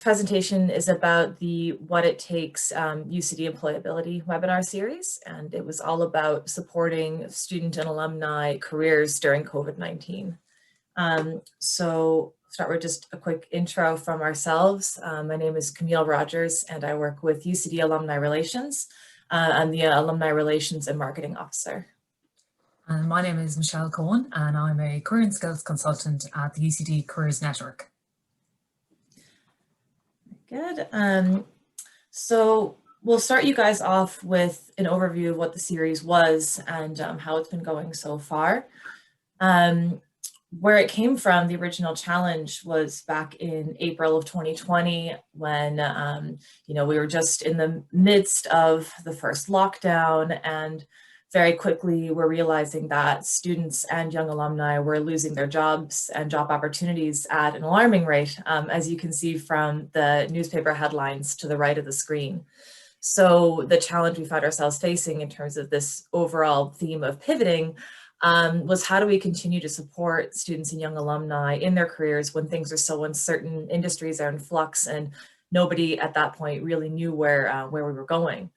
presentation is about the What It Takes UCD Employability webinar series, and it was all about supporting student and alumni careers during COVID-19. So start with just a quick intro from ourselves. My name is Camille Rogers, and I work with UCD Alumni Relations. I'm the Alumni Relations and Marketing Officer. And my name is Michelle Coen, and I'm a Career and Skills Consultant at the UCD Careers Network. Good. So we'll start you guys off with an overview of what the series was and how it's been going so far. Where it came from, the original challenge was back in April of 2020 when, we were just in the midst of the first lockdown, and very quickly we're realizing that students and young alumni were losing their jobs and job opportunities at an alarming rate, as you can see from the newspaper headlines to the right of the screen. So the challenge we found ourselves facing in terms of this overall theme of pivoting was how do we continue to support students and young alumni in their careers when things are so uncertain, industries are in flux, and nobody at that point really knew where we were going.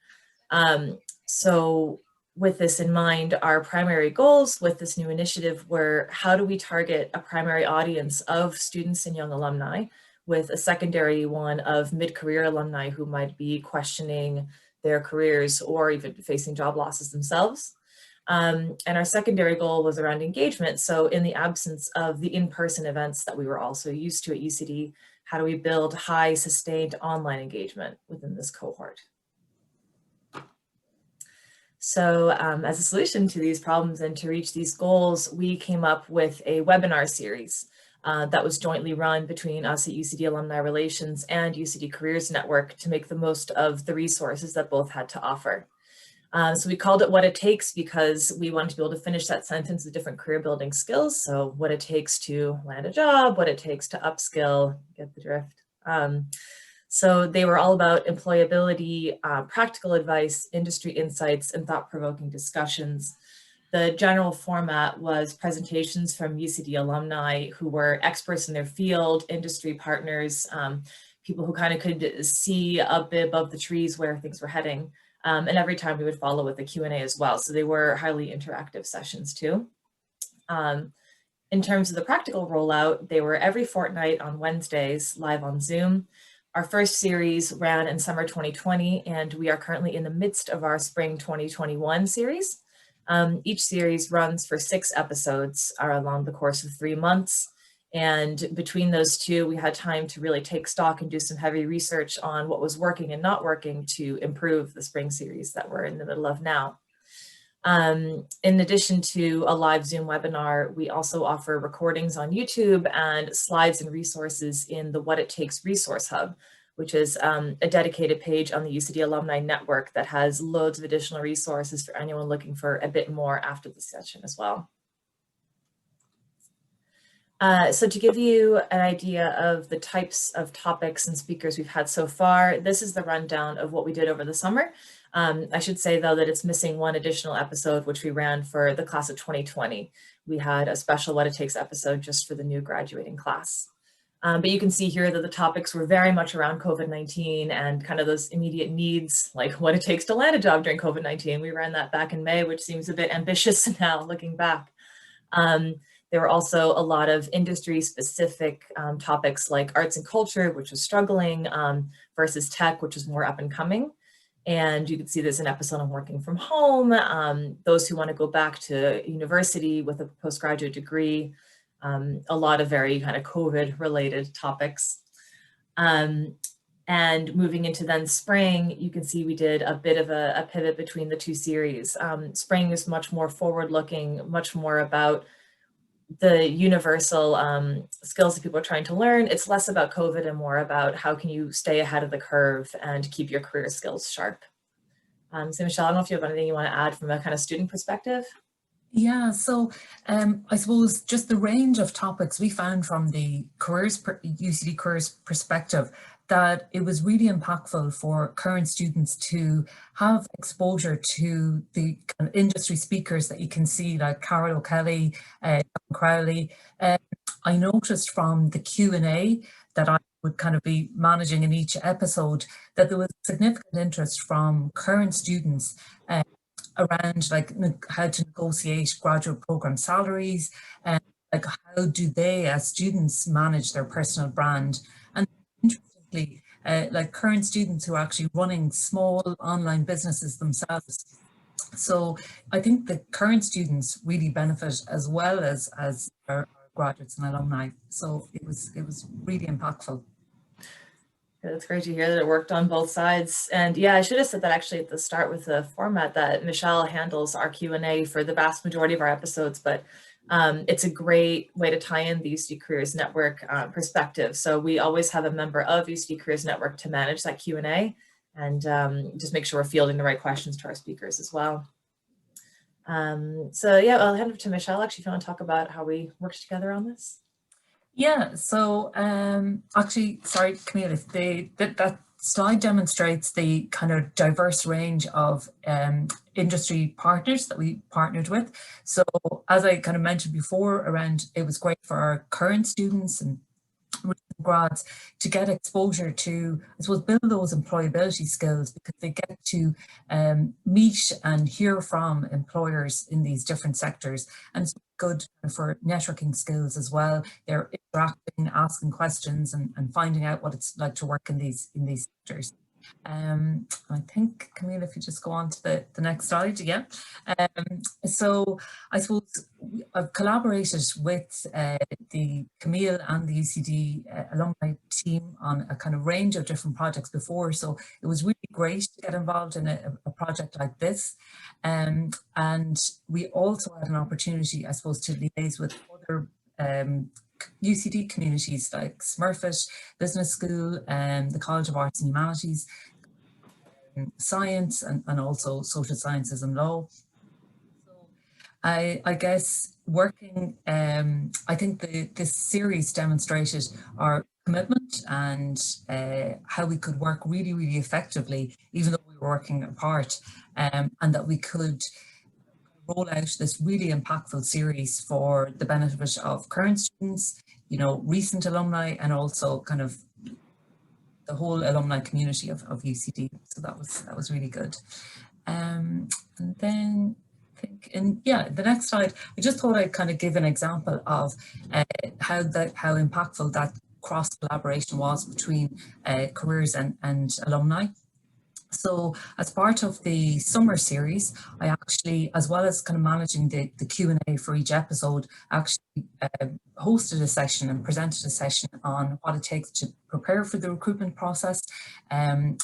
So with this in mind, our primary goals with this new initiative were how do we target a primary audience of students and young alumni, with a secondary one of mid-career alumni who might be questioning their careers or even facing job losses themselves. And our secondary goal was around engagement. So in the absence of the in-person events that we were also used to at UCD, how do we build high sustained online engagement within this cohort? So as a solution to these problems and to reach these goals, we came up with a webinar series that was jointly run between us at UCD Alumni Relations and UCD Careers Network to make the most of the resources that both had to offer. So we called it What It Takes because we wanted to be able to finish that sentence with different career building skills. So what it takes to land a job, what it takes to upskill, get the drift. So they were all about employability, practical advice, industry insights, and thought-provoking discussions. The general format was presentations from UCD alumni who were experts in their field, industry partners, people who kind of could see a bit above the trees where things were heading. And every time we would follow with a Q&A as well. So they were highly interactive sessions too. In terms of the practical rollout, they were every fortnight on Wednesdays, live on Zoom. Our first series ran in summer 2020, and we are currently in the midst of our spring 2021 series. Each series runs for 6 episodes along the course of 3 months. And between those two, we had time to really take stock and do some heavy research on what was working and not working to improve the spring series that we're in the middle of now. In addition to a live Zoom webinar, we also offer recordings on YouTube and slides and resources in the What It Takes Resource Hub, which is a dedicated page on the UCD Alumni Network that has loads of additional resources for anyone looking for a bit more after the session as well. So to give you an idea of the types of topics and speakers we've had so far, this is the rundown of what we did over the summer. I should say, though, that it's missing one additional episode, which we ran for the class of 2020. We had a special What It Takes episode just for the new graduating class. But you can see here that the topics were very much around COVID-19 and kind of those immediate needs, like what it takes to land a job during COVID-19. We ran that back in May, which seems a bit ambitious now looking back. There were also a lot of industry-specific topics like arts and culture, which was struggling, versus tech, which was more up and coming. And you can see there's an episode on working from home, those who want to go back to university with a postgraduate degree, a lot of very kind of COVID-related topics. And moving into then spring, you can see we did a bit of a pivot between the two series. Spring is much more forward-looking, much more about the universal skills that people are trying to learn. It's less about COVID and more about how can you stay ahead of the curve and keep your career skills sharp. So Michelle, I don't know if you have anything you want to add from a kind of student perspective. Yeah, so I suppose just the range of topics we found from the UCD Careers perspective, that it was really impactful for current students to have exposure to the kind of industry speakers that you can see, like Carol O'Kelly, John Crowley. I noticed from the Q&A that I would kind of be managing in each episode, that there was significant interest from current students around like how to negotiate graduate program salaries, and like how do they as students manage their personal brand. And interestingly, like current students who are actually running small online businesses themselves. So I think the current students really benefit as well as our graduates and alumni. So it was really impactful. That's great to hear that it worked on both sides. And yeah, I should have said that actually at the start with the format, that Michelle handles our Q&A for the vast majority of our episodes, but it's a great way to tie in the UCD Careers Network perspective. So we always have a member of UCD Careers Network to manage that Q&A, and just make sure we're fielding the right questions to our speakers as well. So yeah, I'll hand it to Michelle actually if you want to talk about how we worked together on this. Yeah, so actually, sorry, Camille, if that slide demonstrates the kind of diverse range of industry partners that we partnered with. So as I kind of mentioned before, around it was great for our current students and grads to get exposure to, I suppose, build those employability skills, because they get to meet and hear from employers in these different sectors, and it's good for networking skills as well. They're interacting, asking questions, and finding out what it's like to work in these sectors. I think, Camille, if you just go on to the next slide, yeah. So I suppose I've collaborated with the Camille and the UCD alumni team on a kind of range of different projects before, so it was really great to get involved in a project like this. And we also had an opportunity, I suppose, to liaise with other UCD communities like Smurfit Business School and the College of Arts and Humanities, science, and also social sciences and law. So I guess working, I think this series demonstrated our commitment and how we could work really, really effectively, even though we were working apart, and that we could roll out this really impactful series for the benefit of current students, you know, recent alumni, and also kind of the whole alumni community of UCD. So that was really good. And then I think the next slide, I just thought I'd kind of give an example of how impactful that cross collaboration was between careers and alumni. So as part of the summer series, I actually, as well as kind of managing the Q&A for each episode, actually hosted a session and presented a session on what it takes to prepare for the recruitment process. And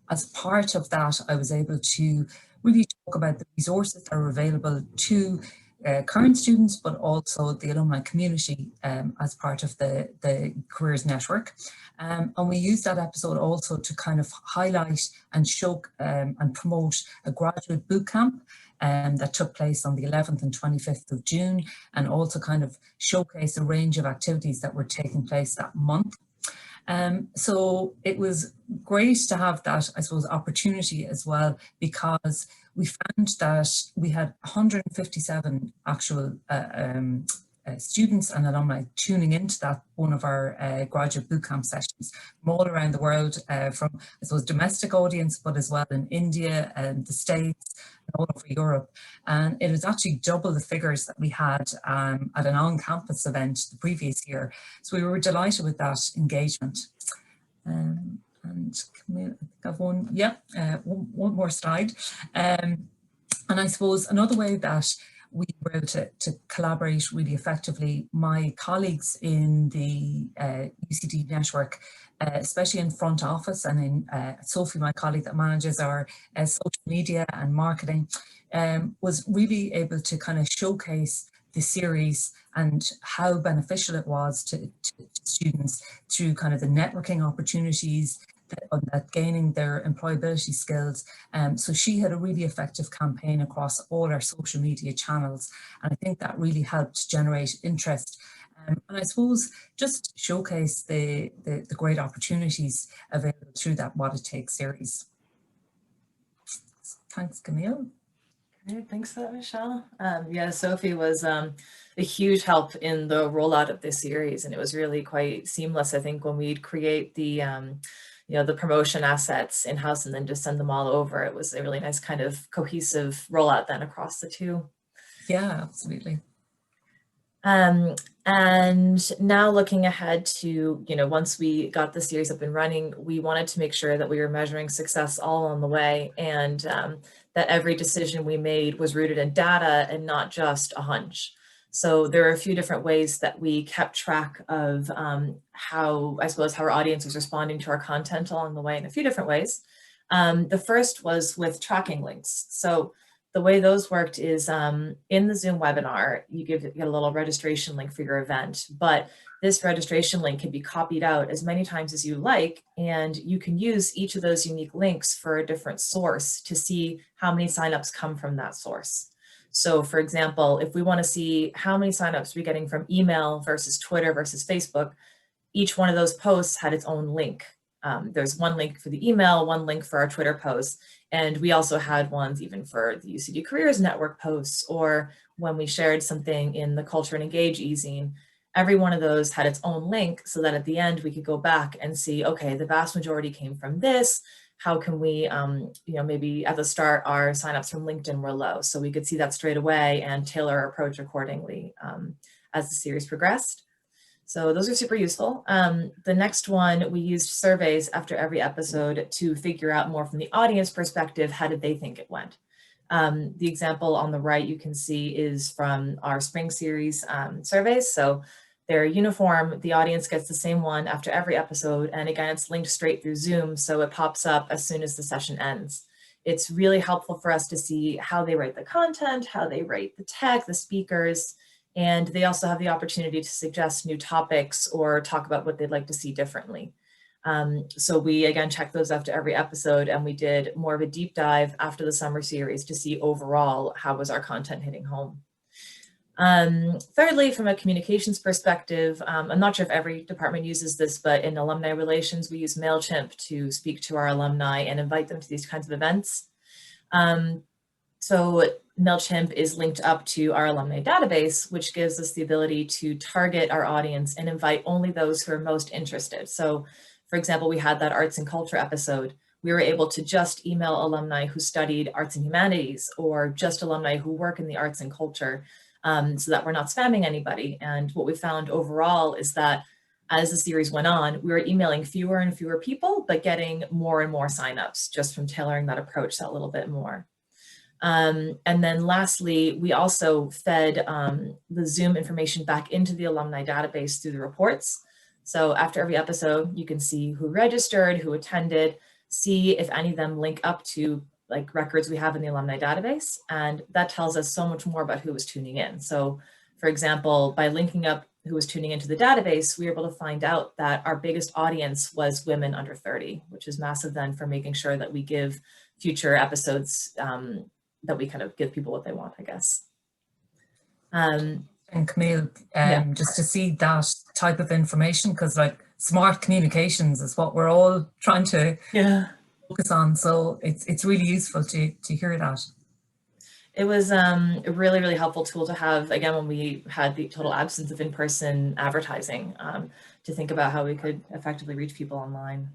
as part of that, I was able to really talk about the resources that are available to current students, but also the alumni community as part of the careers network. And we used that episode also to kind of highlight and show and promote a graduate bootcamp that took place on the 11th and 25th of June, and also kind of showcase a range of activities that were taking place that month. So it was great to have that, I suppose, opportunity as well, because we found that we had 157 actual students and alumni tuning into that one of our graduate bootcamp sessions from all around the world, from, I suppose, domestic audience, but as well in India and the States and all over Europe. And it was actually double the figures that we had at an on-campus event the previous year. So we were delighted with that engagement. And Camille, I think I've one, yeah, one more slide. And I suppose another way that we were able to collaborate really effectively, my colleagues in the UCD network, especially in front office, and in Sophie, my colleague that manages our social media and marketing, was really able to kind of showcase the series and how beneficial it was to students through kind of the networking opportunities, that gaining their employability skills. So she had a really effective campaign across all our social media channels, and I think that really helped generate interest. And I suppose just showcase the great opportunities available through that What It Takes series. Thanks, Camille. Great, thanks for that, Michelle. Yeah, Sophie was a huge help in the rollout of this series, and it was really quite seamless. I think when we'd create the the promotion assets in-house and then just send them all over, it was a really nice kind of cohesive rollout then across the two. Yeah, absolutely. And now looking ahead to, once we got the series up and running, we wanted to make sure that we were measuring success all along the way, and that every decision we made was rooted in data and not just a hunch. So there are a few different ways that we kept track of how our audience was responding to our content along the way in a few different ways. The first was with tracking links. So the way those worked is in the Zoom webinar, you get a little registration link for your event, but this registration link can be copied out as many times as you like, and you can use each of those unique links for a different source to see how many signups come from that source. So for example, if we want to see how many signups we're getting from email versus Twitter versus Facebook, each one of those posts had its own link. There's one link for the email, one link for our Twitter posts, and we also had ones even for the UCD Careers Network posts, or when we shared something in the Culture and Engage e-zine. Every one of those had its own link so that at the end we could go back and see, okay, the vast majority came from this. How can we, maybe at the start our signups from LinkedIn were low, so we could see that straight away and tailor our approach accordingly as the series progressed. So those are super useful. The next one, we used surveys after every episode to figure out more from the audience perspective, how did they think it went? The example on the right you can see is from our spring series surveys. So they're uniform, the audience gets the same one after every episode, and again, it's linked straight through Zoom, so it pops up as soon as the session ends. It's really helpful for us to see how they rate the content, how they rate the tech, the speakers, and they also have the opportunity to suggest new topics or talk about what they'd like to see differently. So we, again, checked those after every episode, and we did more of a deep dive after the summer series to see overall how was our content hitting home. Thirdly, from a communications perspective, I'm not sure if every department uses this, but in alumni relations, we use MailChimp to speak to our alumni and invite them to these kinds of events. So MailChimp is linked up to our alumni database, which gives us the ability to target our audience and invite only those who are most interested. So for example, we had that arts and culture episode. We were able to just email alumni who studied arts and humanities, or just alumni who work in the arts and culture, so that we're not spamming anybody. And what we found overall is that as the series went on, we were emailing fewer and fewer people, but getting more and more signups just from tailoring that approach that little bit more. And then lastly, we also fed the Zoom information back into the alumni database through the reports. So after every episode, you can see who registered, who attended, see if any of them link up to like records we have in the alumni database. And that tells us so much more about who was tuning in. So for example, by linking up who was tuning into the database, we were able to find out that our biggest audience was women under 30, which is massive then for making sure that we give future episodes that we kind of give people what they want, I guess. And Camille, just to see that type of information, because like smart communications is what we're all trying to focus on. So it's really useful to hear that. It was a really, really helpful tool to have, again, when we had the total absence of in-person advertising, to think about how we could effectively reach people online.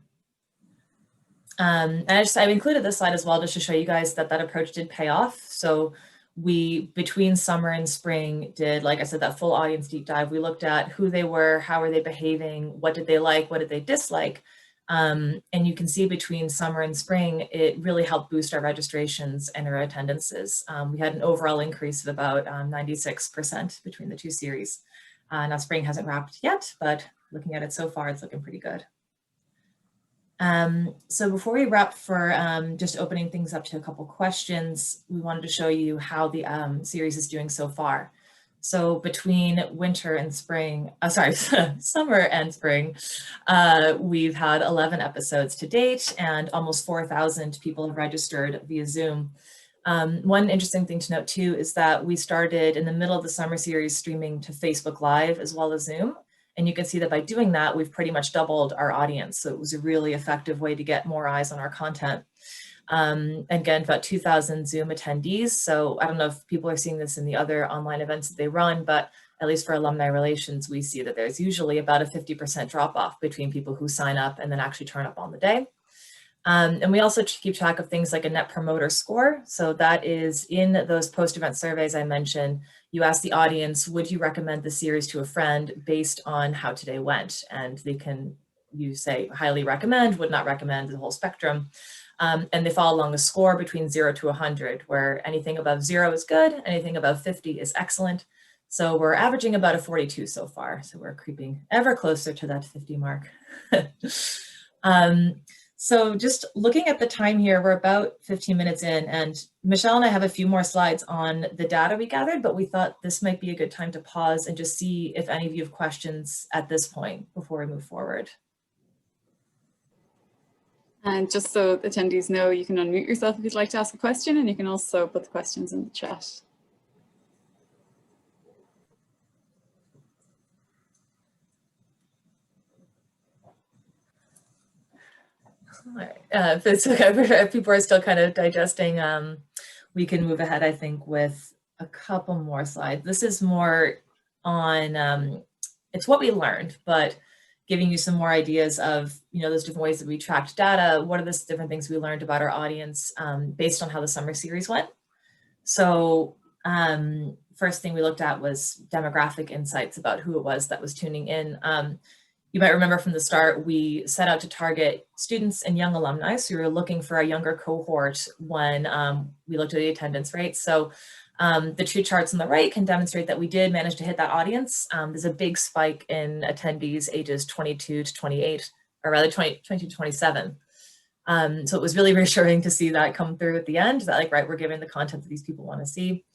And I've included this slide as well just to show you guys that that approach did pay off. So we, between summer and spring, did, like I said, that full audience deep dive. We looked at who they were, how were they behaving, what did they like, what did they dislike. And you can see between summer and spring, it really helped boost our registrations and our attendances. We had an overall increase of about 96% between the two series. Now spring hasn't wrapped yet, but looking at it so far, it's looking pretty good. So before we wrap for just opening things up to a couple questions, we wanted to show you how the series is doing so far. So between winter and spring, summer and spring, we've had 11 episodes to date, and almost 4,000 people have registered via Zoom. One interesting thing to note too is that we started in the middle of the summer series streaming to Facebook Live as well as Zoom. And you can see that by doing that, we've pretty much doubled our audience. So it was a really effective way to get more eyes on our content. And again, about 2,000 Zoom attendees. So I don't know if people are seeing this in the other online events that they run, but at least for alumni relations, we see that there's usually about a 50% drop off between people who sign up and then actually turn up on the day. And we also keep track of things like a net promoter score. So that is in those post-event surveys I mentioned. You ask the audience, would you recommend the series to a friend based on how today went? And you say highly recommend, would not recommend, the whole spectrum. And they fall along a score between 0 to 100, where anything above 0 is good, anything above 50 is excellent. So we're averaging about a 42 so far. So we're creeping ever closer to that 50 mark. So just looking at the time here, we're about 15 minutes in, and Michelle and I have a few more slides on the data we gathered, but we thought this might be a good time to pause and just see if any of you have questions at this point before we move forward. And just so attendees know, you can unmute yourself if you'd like to ask a question, and you can also put the questions in the chat. If it's okay, if people are still kind of digesting, we can move ahead, I think, with a couple more slides. This is more on, it's what we learned, but giving you some more ideas of, those different ways that we tracked data. What are the different things we learned about our audience based on how the summer series went? So first thing we looked at was demographic insights about who it was that was tuning in. You might remember from the start, we set out to target students and young alumni. So we were looking for a younger cohort when we looked at the attendance rates. So the two charts on the right can demonstrate that we did manage to hit that audience. There's a big spike in attendees ages 22 to 28, or rather 22 to 27. So it was really reassuring to see that come through at the end, that right, we're giving the content that these people want to see.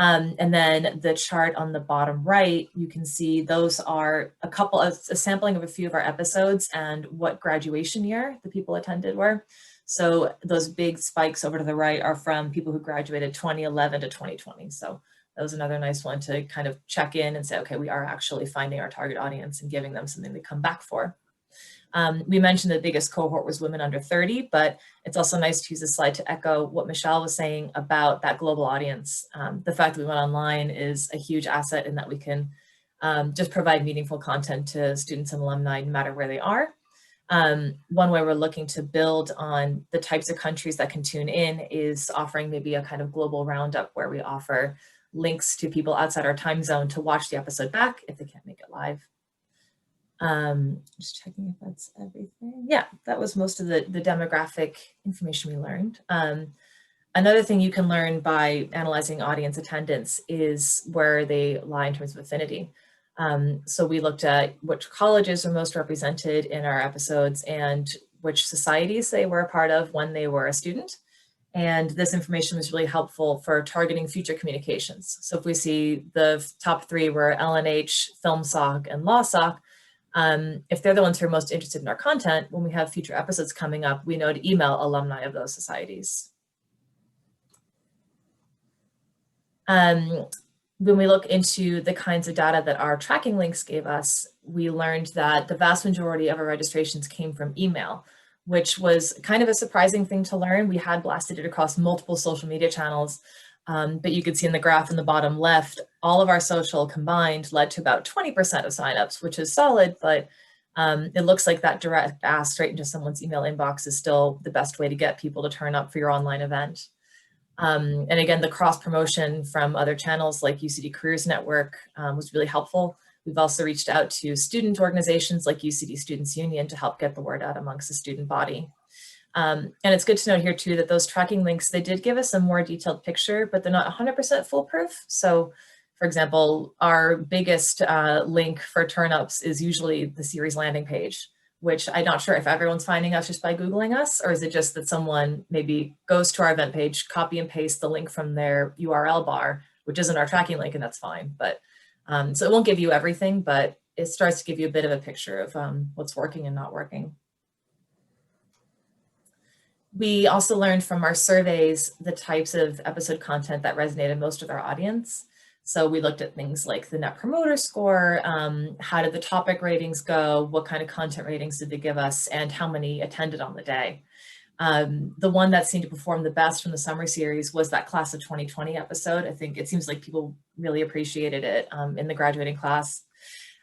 And then the chart on the bottom right, you can see those are a sampling of a few of our episodes and what graduation year the people attended were. So those big spikes over to the right are from people who graduated 2011 to 2020. So that was another nice one to kind of check in and say, okay, we are actually finding our target audience and giving them something to come back for. We mentioned the biggest cohort was women under 30, but it's also nice to use this slide to echo what Michelle was saying about that global audience. The fact that we went online is a huge asset in that we can just provide meaningful content to students and alumni no matter where they are. One way we're looking to build on the types of countries that can tune in is offering maybe a kind of global roundup where we offer links to people outside our time zone to watch the episode back if they can't make it live. Just checking if that's everything. Yeah, that was most of the demographic information we learned. Another thing you can learn by analyzing audience attendance is where they lie in terms of affinity. So we looked at which colleges are most represented in our episodes and which societies they were a part of when they were a student. And this information was really helpful for targeting future communications. So if we see the top three were LNH, FilmSoc, and LawSoc, if they're the ones who are most interested in our content, when we have future episodes coming up, we know to email alumni of those societies. When we look into the kinds of data that our tracking links gave us, we learned that the vast majority of our registrations came from email, which was kind of a surprising thing to learn. We had blasted it across multiple social media channels. But you could see in the graph in the bottom left, all of our social combined led to about 20% of signups, which is solid, but it looks like that direct ask straight into someone's email inbox is still the best way to get people to turn up for your online event. And again, the cross promotion from other channels like UCD Careers Network was really helpful. We've also reached out to student organizations like UCD Students Union to help get the word out amongst the student body. And it's good to note here too that those tracking links, they did give us a more detailed picture, but they're not 100% foolproof. So for example, our biggest link for turnups is usually the series landing page, which I'm not sure if everyone's finding us just by Googling us, or is it just that someone maybe goes to our event page, copy and paste the link from their URL bar, which isn't our tracking link, and that's fine. But so it won't give you everything, but it starts to give you a bit of a picture of what's working and not working. We also learned from our surveys the types of episode content that resonated most with our audience. So we looked at things like the Net Promoter Score, how did the topic ratings go, what kind of content ratings did they give us, and how many attended on the day. The one that seemed to perform the best from the summer series was that class of 2020 episode. I think it seems like people really appreciated it in the graduating class.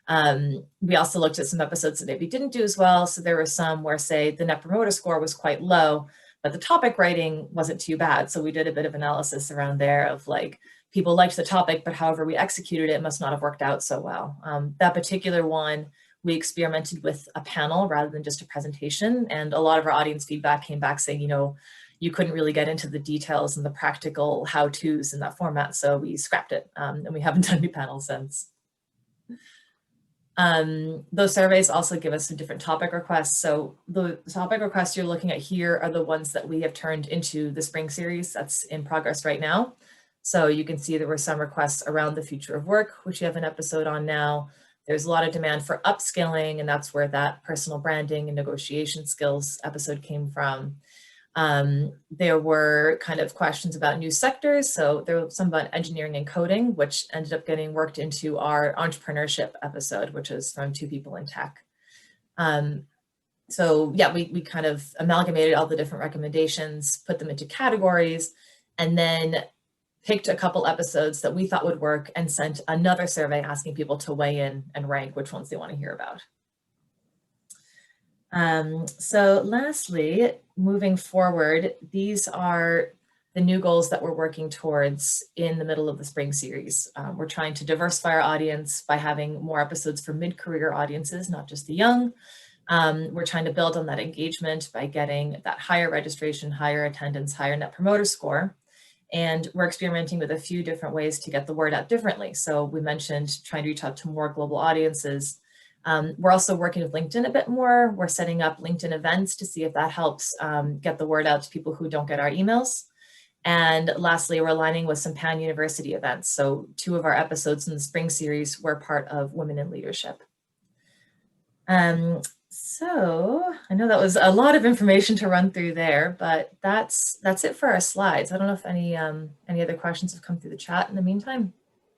We also looked at some episodes that maybe didn't do as well. So there were some where, say, the Net Promoter Score was quite low, but the topic rating wasn't too bad. So we did a bit of analysis around there of like, people liked the topic, but however we executed it must not have worked out so well. That particular one, we experimented with a panel rather than just a presentation. And a lot of our audience feedback came back saying, you know, you couldn't really get into the details and the practical how-tos in that format. So we scrapped it and we haven't done any panels since. Those surveys also give us some different topic requests. So the topic requests you're looking at here are the ones that we have turned into the spring series that's in progress right now. So you can see there were some requests around the future of work, which you have an episode on now. There's a lot of demand for upskilling, and that's where that personal branding and negotiation skills episode came from. There were kind of questions about new sectors. So there was some about engineering and coding, which ended up getting worked into our entrepreneurship episode, which is from 2 people in tech. So yeah, we kind of amalgamated all the different recommendations, put them into categories, and then picked a couple episodes that we thought would work and sent another survey asking people to weigh in and rank which ones they want to hear about. So lastly, moving forward, these are the new goals that we're working towards in the middle of the spring series. We're trying to diversify our audience by having more episodes for mid-career audiences, not just the young. We're trying to build on that engagement by getting that higher registration, higher attendance, higher Net Promoter Score. And we're experimenting with a few different ways to get the word out differently. So we mentioned trying to reach out to more global audiences. We're also working with LinkedIn a bit more. We're setting up LinkedIn events to see if that helps get the word out to people who don't get our emails. And lastly, we're aligning with some pan-university events. So 2 of our episodes in the spring series were part of Women in Leadership. So I know that was a lot of information to run through there, but that's it for our slides. I don't know if any other questions have come through the chat in the meantime.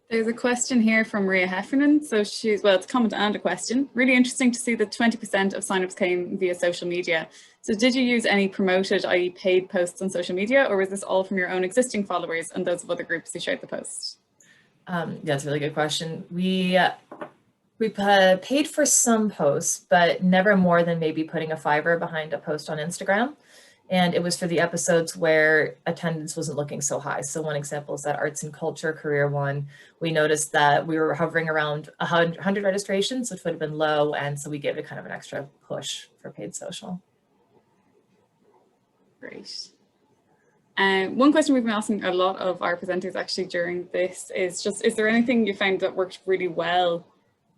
There's a question here from Maria Heffernan. So she's, well, it's a comment and a question. Really interesting to see that 20% of signups came via social media. So did you use any promoted, i.e. paid posts on social media, or was this all from your own existing followers and those of other groups who shared the post? Yeah, that's a really good question. We paid for some posts, but never more than maybe putting a $5 behind a post on Instagram. And it was for the episodes where attendance wasn't looking so high. So one example is that arts and culture career one. We noticed that we were hovering around 100 registrations, which would have been low. And so we gave it kind of an extra push for paid social. Great. One question we've been asking a lot of our presenters actually during this is just, is there anything you found that worked really well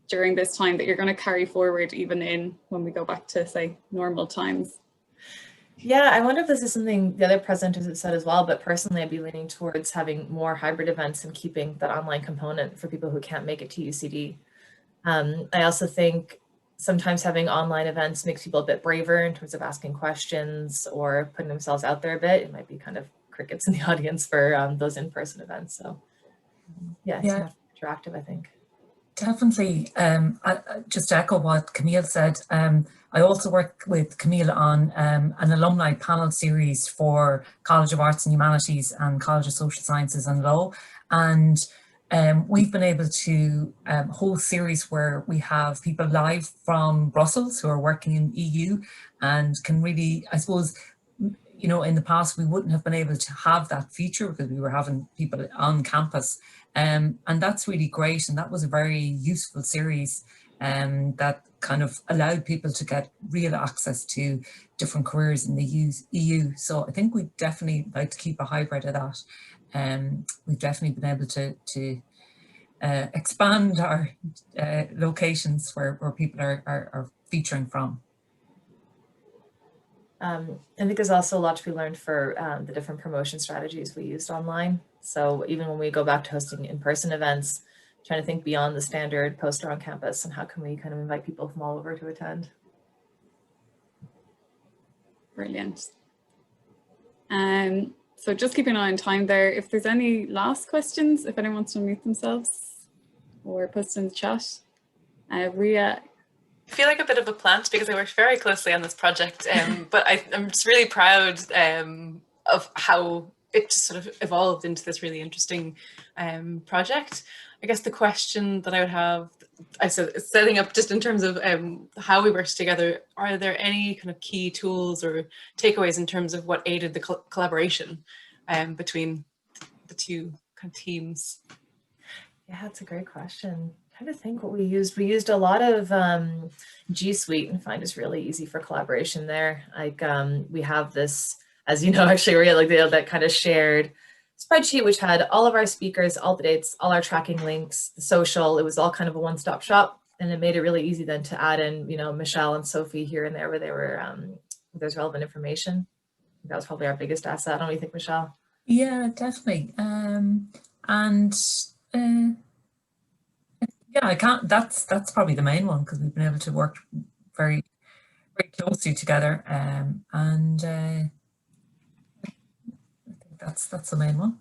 during this time that you're going to carry forward even in when we go back to, say, normal times? Yeah, I wonder if this is something the other presenters have said as well, but personally I'd be leaning towards having more hybrid events and keeping that online component for people who can't make it to UCD. I also think sometimes having online events makes people a bit braver in terms of asking questions or putting themselves out there a bit. It might be kind of crickets in the audience for those in-person events. So yeah, it's more interactive, I think. Definitely. Just to echo what Camille said, I also work with Camille on an alumni panel series for College of Arts and Humanities and College of Social Sciences and Law. And we've been able to host series where we have people live from Brussels who are working in EU and can really, I suppose, you know, in the past we wouldn't have been able to have that feature because we were having people on campus. And that's really great. And that was a very useful series that kind of allowed people to get real access to different careers in the EU. So I think we'd definitely like to keep a hybrid of that. We've definitely been able to expand our locations where people are featuring from. I think there's also a lot to be learned for the different promotion strategies we used online. So even when we go back to hosting in-person events, trying to think beyond the standard poster on campus and how can we kind of invite people from all over to attend. Brilliant. So just keeping an eye on time there. If there's any last questions, if anyone wants to unmute themselves or post in the chat. Ria. I feel like a bit of a plant because I worked very closely on this project, but I'm just really proud of how it just sort of evolved into this really interesting project. I guess the question that I would have, I said, setting up just in terms of how we worked together, are there any kind of key tools or takeaways in terms of what aided the collaboration between the two kind of teams? Yeah, that's a great question. I'm trying to think what we used. We used a lot of G Suite, and find is really easy for collaboration there. Like we have this, as you know, actually, we had like that kind of shared spreadsheet, which had all of our speakers, all the dates, all our tracking links, the social. It was all kind of a one-stop shop, and it made it really easy then to add in, you know, Michelle and Sophie here and there where they were, there's relevant information. That was probably our biggest asset. Don't you think, Michelle? Yeah, definitely. Yeah, I can't. That's probably the main one, because we've been able to work very, very closely together, and I think that's the main one.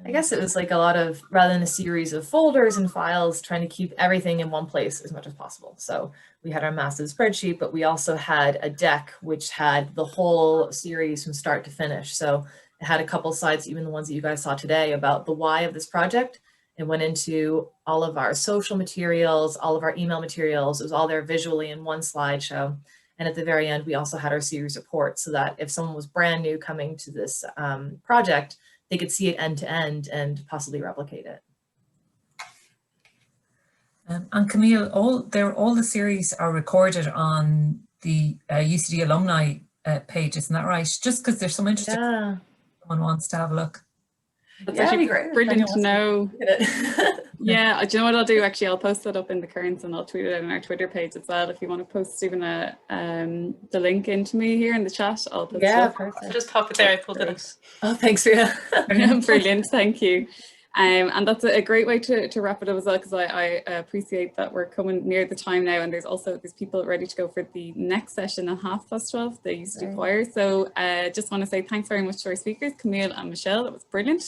I guess it was like a lot of, rather than a series of folders and files, trying to keep everything in one place as much as possible. So we had our massive spreadsheet, but we also had a deck which had the whole series from start to finish. So it had a couple slides, even the ones that you guys saw today, about the why of this project. It went into all of our social materials, all of our email materials. It was all there visually in one slideshow. And at the very end, we also had our series report, so that if someone was brand new coming to this project, they could see it end to end and possibly replicate it. And Camille, all the series are recorded on the UCD Alumni page, isn't that right? Just because there's some interesting, Yeah. someone wants to have a look. That's Yeah, actually great. brilliant to know. Yeah, do you know what I'll do? Actually, I'll post that up in the currents, and I'll tweet it out on our Twitter page as well. If you want to post even the link into me here in the chat, I'll post it up. perfect. Just pop it there, I pulled it up. Oh, thanks, Ria. Brilliant, thank you. And that's a great way to wrap it up as well, because I appreciate that we're coming near the time now, and there's people ready to go for the next session at 12:30, the UCD choir. So just want to say thanks very much to our speakers, Camille and Michelle. That was brilliant.